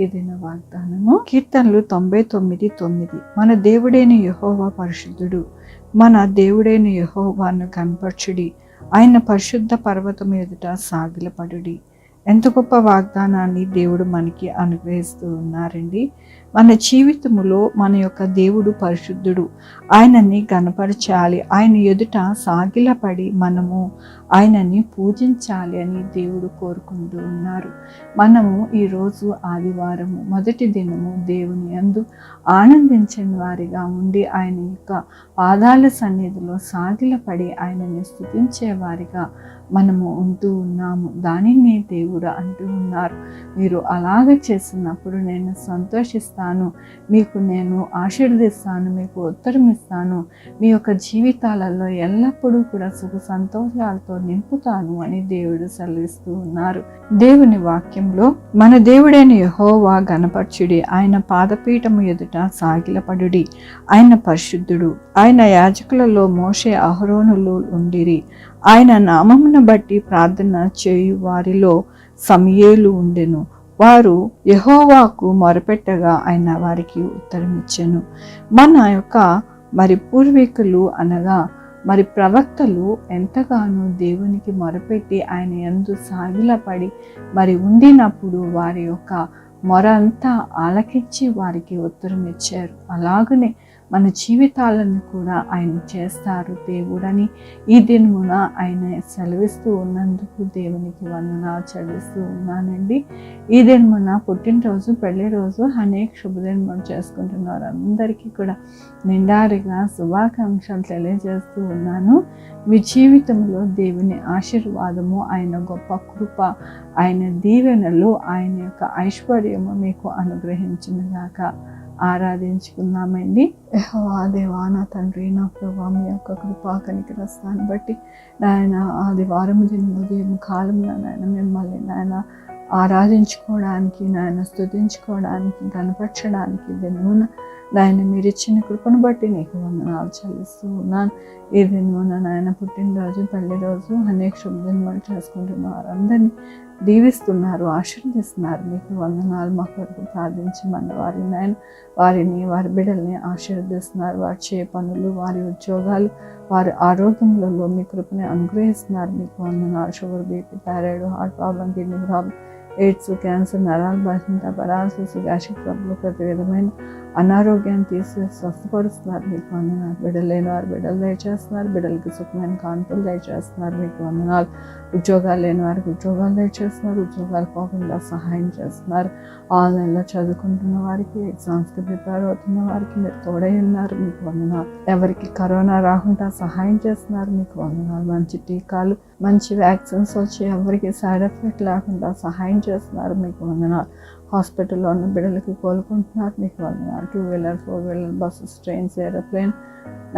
ఇది నా వాగ్దానము. కీర్తనలు 99:9. మన దేవుడైన యెహోవా పరిశుద్ధుడు, మన దేవుడైన యెహోవాను కనపరచుడి, ఆయన పరిశుద్ధ పర్వతం ఎదుట సాగిలపడుడి. ఎంత గొప్ప వాగ్దానాన్ని దేవుడు మనకి అనుగ్రహిస్తూ ఉన్నారండి. మన జీవితంలో మన యొక్క దేవుడు పరిశుద్ధుడు, ఆయనని గణపరచాలి, ఆయన ఎదుట సాగిలపడి మనము ఆయనని పూజించాలి అని దేవుడు కోరుకుంటూ ఉన్నారు. మనము ఈరోజు ఆదివారము మొదటి దినము దేవుని యందు ఆనందించని వారిగా ఉండి ఆయన యొక్క పాదాల సన్నిధిలో సాగిలపడి ఆయనని స్తుతించే వారిగా మనము ఉంటూ ఉన్నాము. దానిని దేవుడు అంటూ ఉన్నారు, మీరు అలాగ చేసినప్పుడు నేను సంతోషిస్తాను, మీకు నేను ఆశీర్వదిస్తాను, మీకు ఉత్తరం ఇస్తాను, మీ యొక్క జీవితాలలో ఎల్లప్పుడూ కూడా సుఖ సంతోషాలతో నింపుతాను అని దేవుడు సెలవిస్తూ ఉన్నారు. దేవుని వాక్యంలో మన దేవుడైన యెహోవా గణపరచుడి, ఆయన పాదపీఠము ఎదుట సాగిలపడుడి, ఆయన పరిశుద్ధుడు. ఆయన యాజకులలో మోషే అహరోనులు ఉండిరి, ఆయన నామమును బట్టి ప్రార్థన చేయు వారిలో సమూయేలు ఉండెను. వారు యెహోవాకు మొరపెట్టగా ఆయన వారికి ఉత్తరమిచ్చెను. మన యొక్క పూర్వీకులు అనగా ప్రవక్తలు ఎంతగానో దేవునికి మొరపెట్టి ఆయన యందు సాగిలపడి ఉండినప్పుడు వారి యొక్క మొర అంతా ఆలకించి వారికి ఉత్తరం ఇచ్చారు. అలాగనే మన జీవితాలను కూడా ఆయన చేస్తారు దేవుడని ఈ దినమున ఆయన సెలవిస్తూ ఉన్నందుకు దేవునికి వందనాలు చెల్లిస్తూ ఉన్నానండి. ఈ దినమున పుట్టినరోజు, పెళ్లి రోజు అనేక శుభదినములు చేసుకుంటున్నారు. అందరికీ కూడా నిండారిగా శుభాకాంక్షలు తెలియజేస్తూ ఉన్నాను. మీ జీవితంలో దేవుని ఆశీర్వాదము, ఆయన గొప్ప కృప, ఆయన దీవెనలు, ఆయన యొక్క ఐశ్వర్యము మీకు అనుగ్రహించునుగాక. ఆరాధించుకున్నామండి. యెహోవా దేవా, నా తండ్రి, నా ప్రభువా, మీ యొక్క కృపా కనికరస్తాన్ని బట్టి నాయన ఆదివారం ఉదయం కాలంలో నాయన మిమ్మల్ని నాయన ఆరాధించుకోవడానికి, నాయన స్తుతించుకోవడానికి, కనపరచడానికి దినమున నాయన మీరు ఇచ్చిన కృపను బట్టి నీకు వందనాలు చెల్లిస్తూ ఉన్నాను. ఈ దినమున నాయన పుట్టినరోజు, పెళ్లి రోజు అనేక శుభదినములు చేసుకుంటున్నారు. అందరినీ దీవిస్తున్నారు, ఆశీర్వదిస్తున్నారు. మీకు వందనాలు. మా కొరకు ప్రార్థించమన్న వారిని వారి బిడ్డల్ని ఆశీర్వదిస్తున్నారు. వారి చే పనులు, వారి ఉద్యోగాలు, వారి ఆరోగ్యములలో మీ కృపని అనుగ్రహిస్తున్నారు. మీకు వందనాలు. Sugar, BP, thyroid, heart problem, kidney problem, AIDS, cancer, నరాల బాధిత, పరాలసిస్, గ్యాస్ట్రిక్ ట్రబుల్, ప్రతి విధమైన అనారోగ్యాన్ని తీసి స్వస్థపరుస్తున్నారు. మీకు వందనాలు. బిడ్డలు లేని వారు బిడ్డలు దయచేస్తున్నారు. బిడ్డలకి సుఖమైన కాన్పులు దయచేస్తున్నారు. మీకు వందనాలు. ఉద్యోగాలు లేని వారికి ఉద్యోగాలు దయచేస్తున్నారు. ఉద్యోగాలు పోకుండా సహాయం చేస్తున్నారు. ఆన్లైన్లో చదువుకుంటున్న వారికి, ఎగ్జామ్స్కి ప్రిపేర్ అవుతున్న వారికి మీరు తోడై ఉన్నారు. మీకు వందనాలు. ఎవరికి కరోనా రాకుండా సహాయం చేస్తున్నారు. మీకు వందనాలు. మంచి టీకాలు, మంచి వ్యాక్సిన్స్ వచ్చి ఎవరికి సైడ్ ఎఫెక్ట్ లేకుండా సహాయం చేస్తున్నారు. మీకు వందనాలు. హాస్పిటల్లో ఉన్న బిడ్డలకి కోలుకుంటున్నారు. మీకు వందనాలు. 2-వీలర్, 4-వీలర్ బస్సెస్, ట్రైన్స్, ఏరోప్లేన్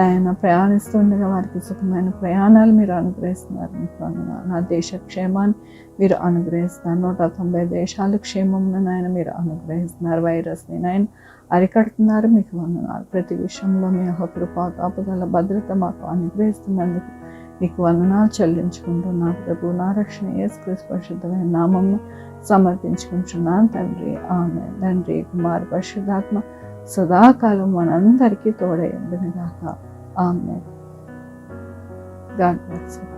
ఆయన ప్రయాణిస్తుండగా వారికి సుఖమైన ప్రయాణాలు మీరు అనుగ్రహిస్తున్నారు. మీకు వందనాలు. నా దేశ క్షేమాన్ని మీరు అనుగ్రహిస్తున్నారు. 190 దేశాల క్షేమంను నాయన మీరు అనుగ్రహిస్తున్నారు. వైరస్ని నాయన అరికడుతున్నారు. మీకు వందనాలు. ప్రతి విషయంలో మీ యొక్క కృపా కాపుదల భద్రత మాకు అనుగ్రహిస్తున్నందుకు నీకు వందనాలు చెల్లించుకుంటున్నాను. ప్రభు, నా రక్షణ యేసుక్రీస్తు పరిశుద్ధమైన నామమును సమర్పించుకుంటున్నాను తండ్రి. ఆమేన్. తండ్రి, కుమార పరిశుద్ధాత్మ సదాకాలం మనందరికీ తోడై ఉండును గాక. ఆమేన్. God bless you.